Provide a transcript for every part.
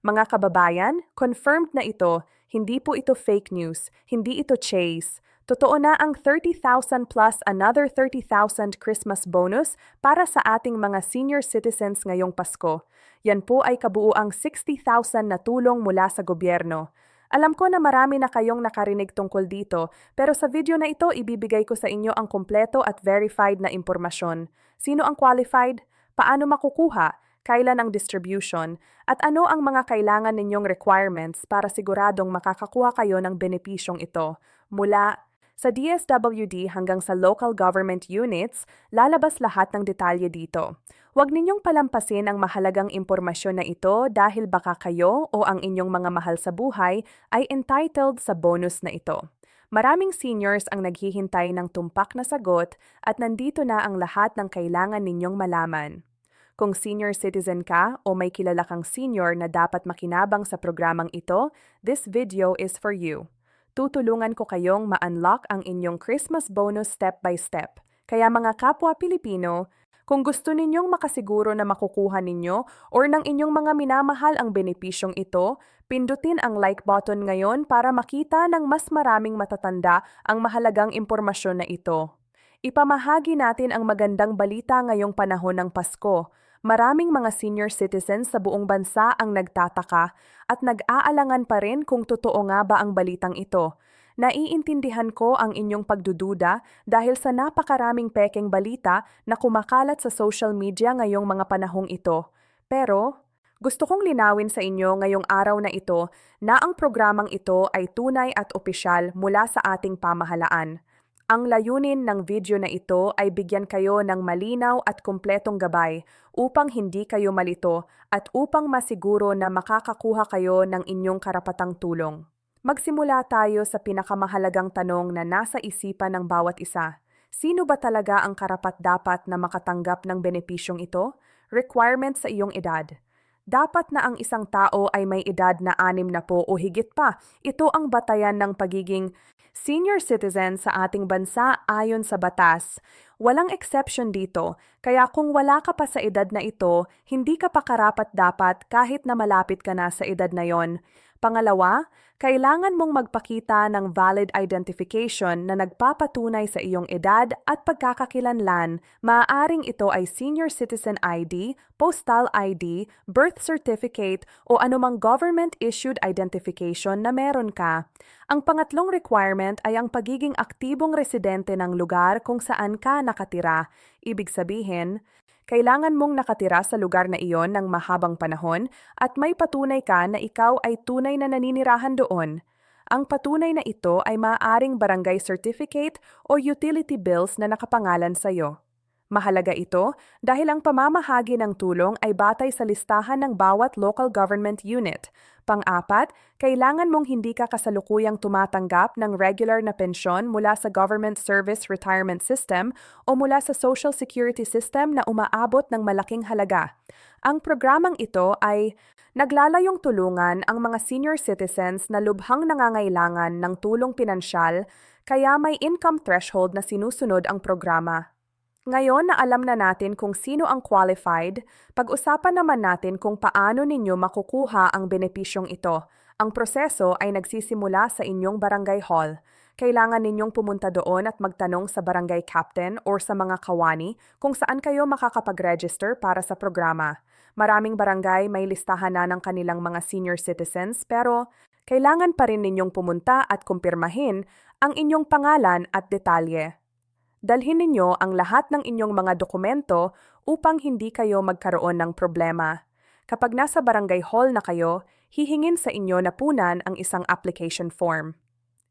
Mga kababayan, confirmed na ito, hindi po ito fake news, hindi ito chase. Totoo na ang 30,000 plus another 30,000 Christmas bonus para sa ating mga senior citizens ngayong Pasko. Yan po ay kabuuang 60,000 na tulong mula sa gobyerno. Alam ko na marami na kayong nakarinig tungkol dito, pero sa video na ito ibibigay ko sa inyo ang kompleto at verified na impormasyon. Sino ang qualified? Paano makukuha? Kailan ang distribution, at ano ang mga kailangan ninyong requirements para siguradong makakakuha kayo ng benepisyong ito. Mula sa DSWD hanggang sa local government units, lalabas lahat ng detalye dito. Huwag ninyong palampasin ang mahalagang impormasyon na ito dahil baka kayo o ang inyong mga mahal sa buhay ay entitled sa bonus na ito. Maraming seniors ang naghihintay ng tumpak na sagot at nandito na ang lahat ng kailangan ninyong malaman. Kung senior citizen ka o may kilala kang senior na dapat makinabang sa programang ito, this video is for you. Tutulungan ko kayong ma-unlock ang inyong Christmas bonus step by step. Kaya mga kapwa Pilipino, kung gusto ninyong makasiguro na makukuha ninyo or ng inyong mga minamahal ang benepisyong ito, pindutin ang like button ngayon para makita ng mas maraming matatanda ang mahalagang impormasyon na ito. Ipamahagi natin ang magandang balita ngayong panahon ng Pasko. Maraming mga senior citizens sa buong bansa ang nagtataka at nag-aalangan pa rin kung totoo nga ba ang balitang ito. Naiintindihan ko ang inyong pagdududa dahil sa napakaraming pekeng balita na kumakalat sa social media ngayong mga panahong ito. Pero gusto kong linawin sa inyo ngayong araw na ito na ang programang ito ay tunay at opisyal mula sa ating pamahalaan. Ang layunin ng video na ito ay bigyan kayo ng malinaw at kumpletong gabay upang hindi kayo malito at upang masiguro na makakakuha kayo ng inyong karapatang tulong. Magsimula tayo sa pinakamahalagang tanong na nasa isipan ng bawat isa. Sino ba talaga ang karapat-dapat na makatanggap ng benepisyong ito? Requirement sa iyong edad. Dapat na ang isang tao ay may edad na 60 o higit pa. Ito ang batayan ng pagiging senior citizen sa ating bansa ayon sa batas. Walang exception dito, kaya kung wala ka pa sa edad na ito, hindi ka pa karapat-dapat kahit na malapit ka na sa edad na yon. Pangalawa, kailangan mong magpakita ng valid identification na nagpapatunay sa iyong edad at pagkakakilanlan. Maaaring ito ay Senior Citizen ID, Postal ID, Birth Certificate o anumang government-issued identification na meron ka. Ang pangatlong requirement ay ang pagiging aktibong residente ng lugar kung saan ka nakatira. Ibig sabihin, kailangan mong nakatira sa lugar na iyon ng mahabang panahon at may patunay ka na ikaw ay tunay na naninirahan doon. Ang patunay na ito ay maaaring barangay certificate o utility bills na nakapangalan sa iyo. Mahalaga ito dahil ang pamamahagi ng tulong ay batay sa listahan ng bawat local government unit. Pang-apat, kailangan mong hindi ka kasalukuyang tumatanggap ng regular na pensyon mula sa Government Service Retirement System o mula sa Social Security System na umaabot ng malaking halaga. Ang programang ito ay naglalayong tulungan ang mga senior citizens na lubhang nangangailangan ng tulong pinansyal, kaya may income threshold na sinusunod ang programa. Ngayon na alam na natin kung sino ang qualified, pag-usapan naman natin kung paano ninyo makukuha ang benepisyong ito. Ang proseso ay nagsisimula sa inyong barangay hall. Kailangan ninyong pumunta doon at magtanong sa barangay captain or sa mga kawani kung saan kayo makakapag-register para sa programa. Maraming barangay may listahan na ng kanilang mga senior citizens pero kailangan pa rin ninyong pumunta at kumpirmahin ang inyong pangalan at detalye. Dalhin ninyo ang lahat ng inyong mga dokumento upang hindi kayo magkaroon ng problema. Kapag nasa barangay hall na kayo, hihingin sa inyo na punan ang isang application form.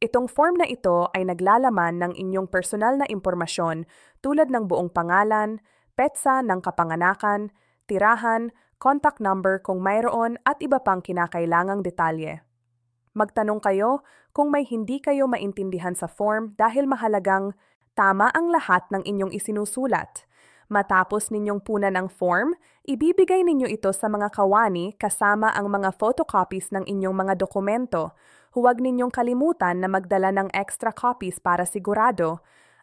Itong form na ito ay naglalaman ng inyong personal na impormasyon tulad ng buong pangalan, petsa ng kapanganakan, tirahan, contact number kung mayroon at iba pang kinakailangang detalye. Magtanong kayo kung may hindi kayo maintindihan sa form dahil mahalagang tama ang lahat ng inyong isinusulat. Matapos ninyong punan ang form, ibibigay ninyo ito sa mga kawani kasama ang mga photocopies ng inyong mga dokumento. Huwag ninyong kalimutan na magdala ng extra copies para sigurado.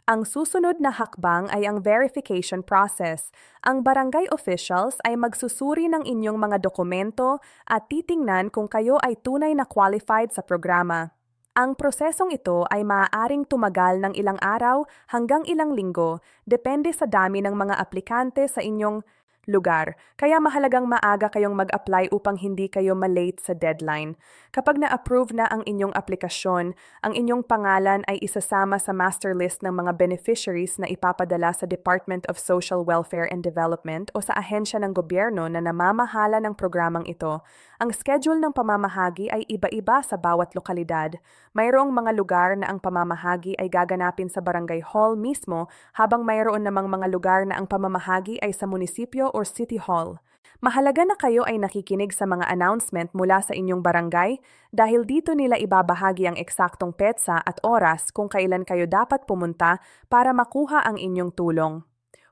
Ang susunod na hakbang ay ang verification process. Ang barangay officials ay magsusuri ng inyong mga dokumento at titingnan kung kayo ay tunay na qualified sa programa. Ang prosesong ito ay maaaring tumagal ng ilang araw hanggang ilang linggo, depende sa dami ng mga aplikante sa inyong lugar. Kaya mahalagang maaga kayong mag-apply upang hindi kayo malate sa deadline. Kapag na-approve na ang inyong aplikasyon, ang inyong pangalan ay isasama sa master list ng mga beneficiaries na ipapadala sa Department of Social Welfare and Development o sa ahensya ng gobyerno na namamahala ng programang ito. Ang schedule ng pamamahagi ay iba-iba sa bawat lokalidad. Mayroong mga lugar na ang pamamahagi ay gaganapin sa barangay hall mismo, habang mayroon namang mga lugar na ang pamamahagi ay sa munisipyo or city hall. Mahalaga na kayo ay nakikinig sa mga announcement mula sa inyong barangay dahil dito nila ibabahagi ang eksaktong petsa at oras kung kailan kayo dapat pumunta para makuha ang inyong tulong.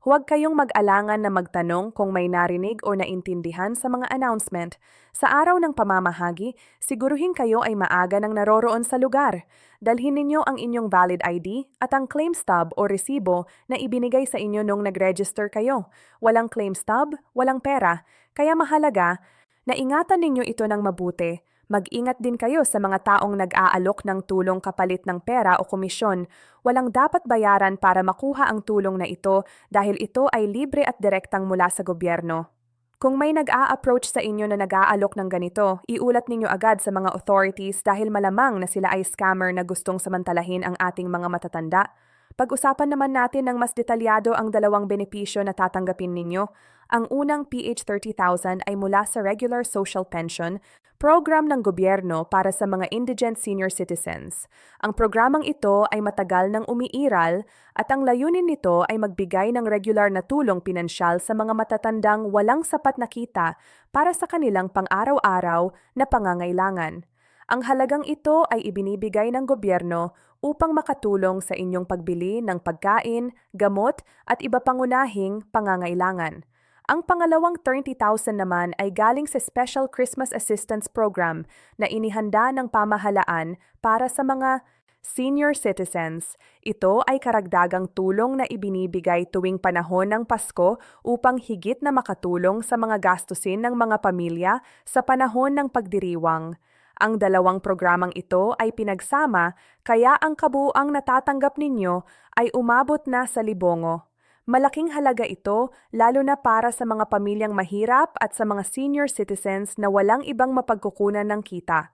Huwag kayong mag-alangan na magtanong kung may narinig o naintindihan sa mga announcement. Sa araw ng pamamahagi, siguruhin kayo ay maaga nang naroroon sa lugar. Dalhin ninyo ang inyong valid ID at ang claim stub o resibo na ibinigay sa inyo nung nag-register kayo. Walang claim stub, walang pera. Kaya mahalaga na ingatan ninyo ito ng mabuti. Mag-ingat din kayo sa mga taong nag-aalok ng tulong kapalit ng pera o komisyon. Walang dapat bayaran para makuha ang tulong na ito dahil ito ay libre at direktang mula sa gobyerno. Kung may nag-a-approach sa inyo na nag-aalok ng ganito, iulat ninyo agad sa mga authorities dahil malamang na sila ay scammer na gustong samantalahin ang ating mga matatanda. Pag-usapan naman natin ng mas detalyado ang dalawang benepisyo na tatanggapin ninyo. Ang unang PH30,000 ay mula sa Regular Social Pension, program ng gobyerno para sa mga indigent senior citizens. Ang programang ito ay matagal nang umiiral at ang layunin nito ay magbigay ng regular na tulong pinansyal sa mga matatandang walang sapat na kita para sa kanilang pang-araw-araw na pangangailangan. Ang halagang ito ay ibinibigay ng gobyerno upang makatulong sa inyong pagbili ng pagkain, gamot at iba pangunahing pangangailangan. Ang pangalawang 30,000 naman ay galing sa Special Christmas Assistance Program na inihanda ng pamahalaan para sa mga senior citizens. Ito ay karagdagang tulong na ibinibigay tuwing panahon ng Pasko upang higit na makatulong sa mga gastusin ng mga pamilya sa panahon ng pagdiriwang. Ang dalawang programang ito ay pinagsama kaya ang kabuuang natatanggap ninyo ay umabot na sa libongo. Malaking halaga ito lalo na para sa mga pamilyang mahirap at sa mga senior citizens na walang ibang mapagkukunan ng kita.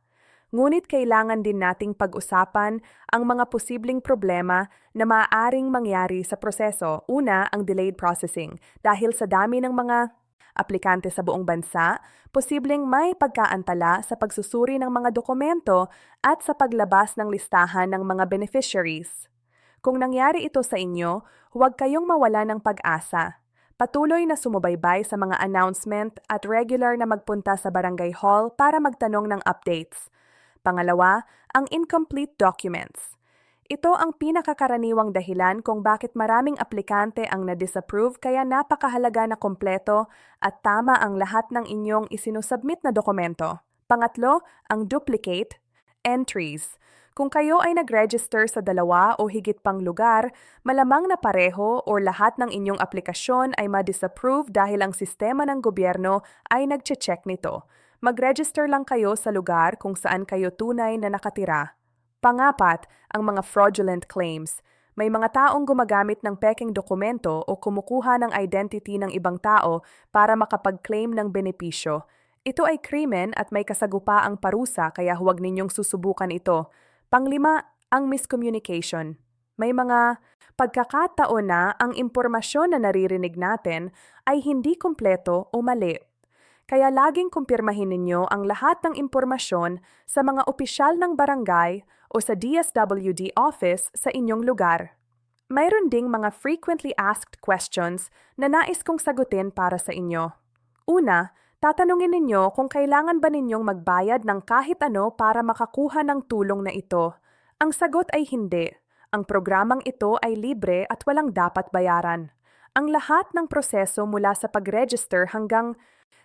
Ngunit kailangan din nating pag-usapan ang mga posibleng problema na maaaring mangyari sa proseso. Una, ang delayed processing. Dahil sa dami ng mga aplikante sa buong bansa, posibleng may pagkaantala sa pagsusuri ng mga dokumento at sa paglabas ng listahan ng mga beneficiaries. Kung nangyari ito sa inyo, huwag kayong mawala ng pag-asa. Patuloy na sumubaybay sa mga announcement at regular na magpunta sa barangay hall para magtanong ng updates. Pangalawa, ang incomplete documents. Ito ang pinakakaraniwang dahilan kung bakit maraming aplikante ang na-disapprove kaya napakahalaga na kompleto at tama ang lahat ng inyong isinusubmit na dokumento. Pangatlo, ang duplicate entries. Kung kayo ay nag-register sa dalawa o higit pang lugar, malamang na pareho o lahat ng inyong aplikasyon ay ma-disapprove dahil ang sistema ng gobyerno ay nag-check nito. Mag-register lang kayo sa lugar kung saan kayo tunay na nakatira. Pangapat, ang mga fraudulent claims. May mga taong gumagamit ng peking dokumento o kumukuha ng identity ng ibang tao para makapag-claim ng benepisyo. Ito ay krimen at may kasagupaang parusa kaya huwag ninyong susubukan ito. Panglima, ang miscommunication. May mga pagkakataon na ang impormasyon na naririnig natin ay hindi kumpleto o mali. Kaya laging kumpirmahin ninyo ang lahat ng impormasyon sa mga opisyal ng barangay o sa DSWD office sa inyong lugar. Mayroon ding mga frequently asked questions na nais kong sagutin para sa inyo. Una, tatanungin ninyo kung kailangan ba ninyong magbayad ng kahit ano para makakuha ng tulong na ito. Ang sagot ay hindi. Ang programang ito ay libre at walang dapat bayaran. Ang lahat ng proseso mula sa pag-register hanggang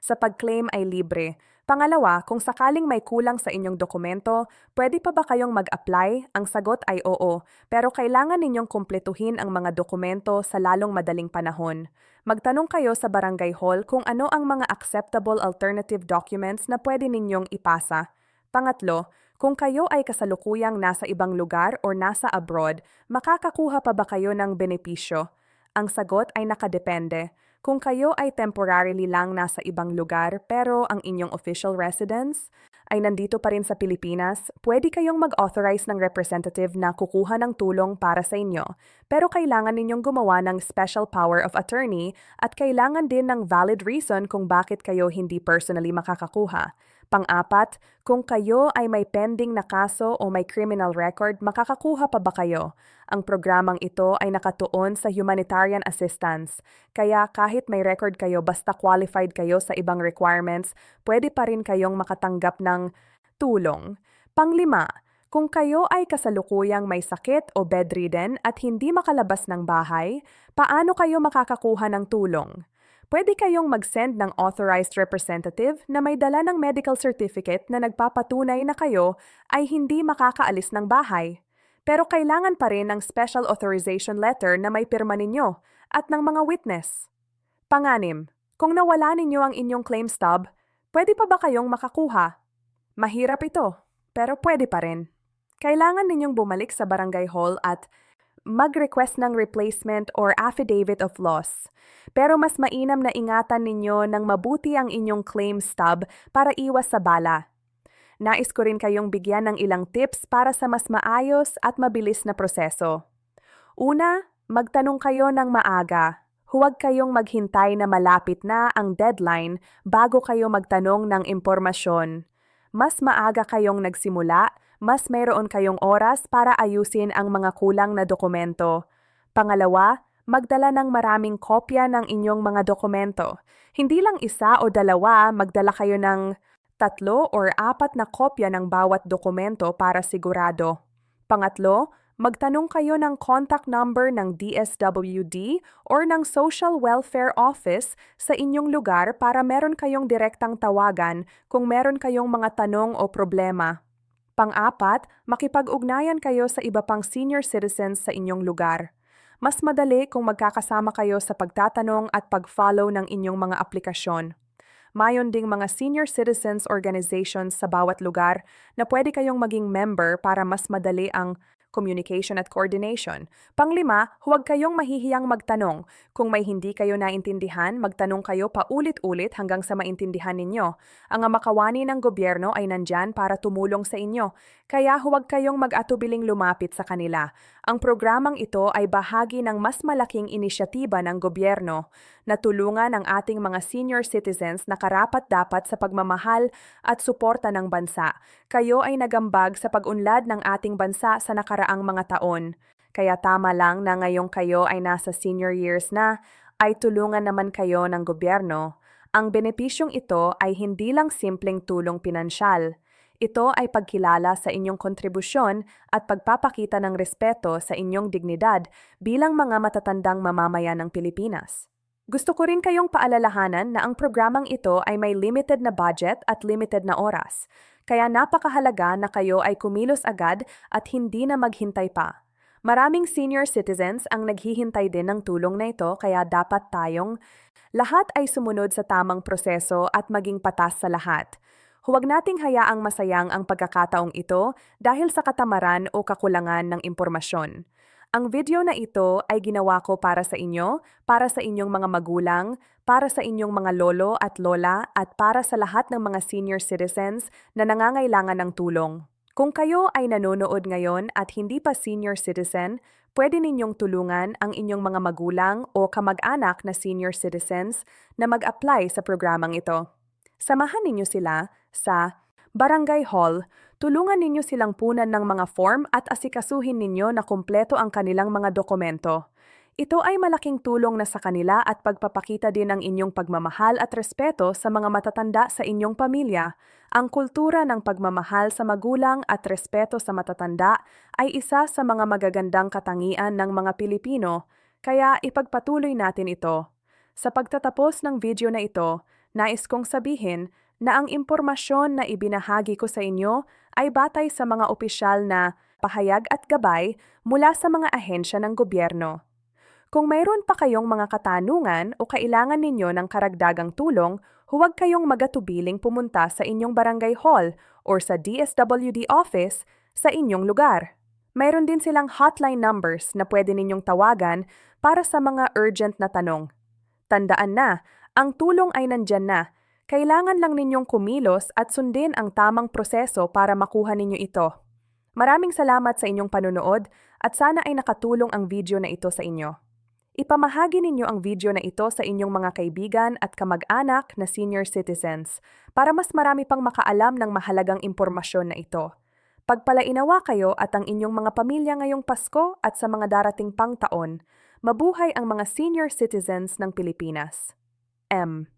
sa pag-claim ay libre. Pangalawa, kung sakaling may kulang sa inyong dokumento, pwede pa ba kayong mag-apply? Ang sagot ay oo, pero kailangan ninyong kumpletuhin ang mga dokumento sa lalong madaling panahon. Magtanong kayo sa barangay hall kung ano ang mga acceptable alternative documents na pwede ninyong ipasa. Pangatlo, kung kayo ay kasalukuyang nasa ibang lugar o nasa abroad, makakakuha pa ba kayo ng benepisyo? Ang sagot ay nakadepende. Kung kayo ay temporarily lang nasa ibang lugar pero ang inyong official residence ay nandito pa rin sa Pilipinas, pwede kayong mag-authorize ng representative na kukuha ng tulong para sa inyo. Pero kailangan ninyong gumawa ng special power of attorney at kailangan din ng valid reason kung bakit kayo hindi personally makakakuha. Pang-apat, kung kayo ay may pending na kaso o may criminal record, makakakuha pa ba kayo? Ang programang ito ay nakatuon sa humanitarian assistance, kaya kahit may record kayo basta qualified kayo sa ibang requirements, pwede pa rin kayong makatanggap ng tulong. Panglima, kung kayo ay kasalukuyang may sakit o bedridden at hindi makalabas ng bahay, paano kayo makakakuha ng tulong? Pwede kayong mag-send ng authorized representative na may dala ng medical certificate na nagpapatunay na kayo ay hindi makakaalis ng bahay. Pero kailangan pa rin ng special authorization letter na may pirma ninyo at ng mga witness. Panganim, kung nawala ninyo ang inyong claim stub, pwede pa ba kayong makakuha? Mahirap ito, pero pwede pa rin. Kailangan ninyong bumalik sa barangay hall at mag-request ng replacement or affidavit of loss. Pero mas mainam na ingatan ninyo ng mabuti ang inyong claim stub para iwas sa bala. Nais ko rin kayong bigyan ng ilang tips para sa mas maayos at mabilis na proseso. Una, magtanong kayo ng maaga. Huwag kayong maghintay na malapit na ang deadline bago kayo magtanong ng impormasyon. Mas maaga kayong nagsimula, mas mayroon kayong oras para ayusin ang mga kulang na dokumento. Pangalawa, magdala ng maraming kopya ng inyong mga dokumento. Hindi lang isa o dalawa, magdala kayo ng 3 or 4 na kopya ng bawat dokumento para sigurado. Pangatlo, magtanong kayo ng contact number ng DSWD or ng Social Welfare Office sa inyong lugar para meron kayong direktang tawagan kung meron kayong mga tanong o problema. Pang-apat, makipag-ugnayan kayo sa iba pang senior citizens sa inyong lugar. Mas madali kung magkakasama kayo sa pagtatanong at pag-follow ng inyong mga aplikasyon. Mayon ding mga senior citizens organizations sa bawat lugar na pwede kayong maging member para mas madali ang communication at coordination. Panglima, huwag kayong mahihiyang magtanong. Kung may hindi kayo naintindihan, magtanong kayo paulit-ulit hanggang sa maintindihan ninyo. Ang makawani ng gobyerno ay nandyan para tumulong sa inyo, kaya huwag kayong mag-atubiling lumapit sa kanila. Ang programang ito ay bahagi ng mas malaking inisyatiba ng gobyerno na tulungan ang ating mga senior citizens na karapat-dapat sa pagmamahal at suporta ng bansa. Kayo ay nagambag sa pag-unlad ng ating bansa sa nakaraang mga taon. Kaya tama lang na ngayong kayo ay nasa senior years na, ay tulungan naman kayo ng gobyerno. Ang benepisyong ito ay hindi lang simpleng tulong pinansyal. Ito ay pagkilala sa inyong kontribusyon at pagpapakita ng respeto sa inyong dignidad bilang mga matatandang mamamayan ng Pilipinas. Gusto ko rin kayong paalalahanan na ang programang ito ay may limited na budget at limited na oras. Kaya napakahalaga na kayo ay kumilos agad at hindi na maghintay pa. Maraming senior citizens ang naghihintay din ng tulong na ito kaya dapat tayong lahat ay sumunod sa tamang proseso at maging patas sa lahat. Huwag nating hayaang masayang ang pagkakataong ito dahil sa katamaran o kakulangan ng impormasyon. Ang video na ito ay ginawa ko para sa inyo, para sa inyong mga magulang, para sa inyong mga lolo at lola at para sa lahat ng mga senior citizens na nangangailangan ng tulong. Kung kayo ay nanonood ngayon at hindi pa senior citizen, pwede ninyong tulungan ang inyong mga magulang o kamag-anak na senior citizens na mag-apply sa programang ito. Samahan ninyo sila sa Barangay Hall, tulungan ninyo silang punan ng mga form at asikasuhin ninyo na kumpleto ang kanilang mga dokumento. Ito ay malaking tulong na sa kanila at pagpapakita din ng inyong pagmamahal at respeto sa mga matatanda sa inyong pamilya. Ang kultura ng pagmamahal sa magulang at respeto sa matatanda ay isa sa mga magagandang katangian ng mga Pilipino, kaya ipagpatuloy natin ito. Sa pagtatapos ng video na ito, nais kong sabihin na ang impormasyon na ibinahagi ko sa inyo ay batay sa mga opisyal na pahayag at gabay mula sa mga ahensya ng gobyerno. Kung mayroon pa kayong mga katanungan o kailangan ninyo ng karagdagang tulong, huwag kayong magatubiling pumunta sa inyong barangay hall or sa DSWD office sa inyong lugar. Mayroon din silang hotline numbers na pwede ninyong tawagan para sa mga urgent na tanong. Tandaan na, ang tulong ay nandyan na. Kailangan lang ninyong kumilos at sundin ang tamang proseso para makuha ninyo ito. Maraming salamat sa inyong panunood at sana ay nakatulong ang video na ito sa inyo. Ipamahagi ninyo ang video na ito sa inyong mga kaibigan at kamag-anak na senior citizens para mas marami pang makaalam ng mahalagang impormasyon na ito. Pagpalainawa kayo at ang inyong mga pamilya ngayong Pasko at sa mga darating pang taon. Mabuhay ang mga senior citizens ng Pilipinas. M.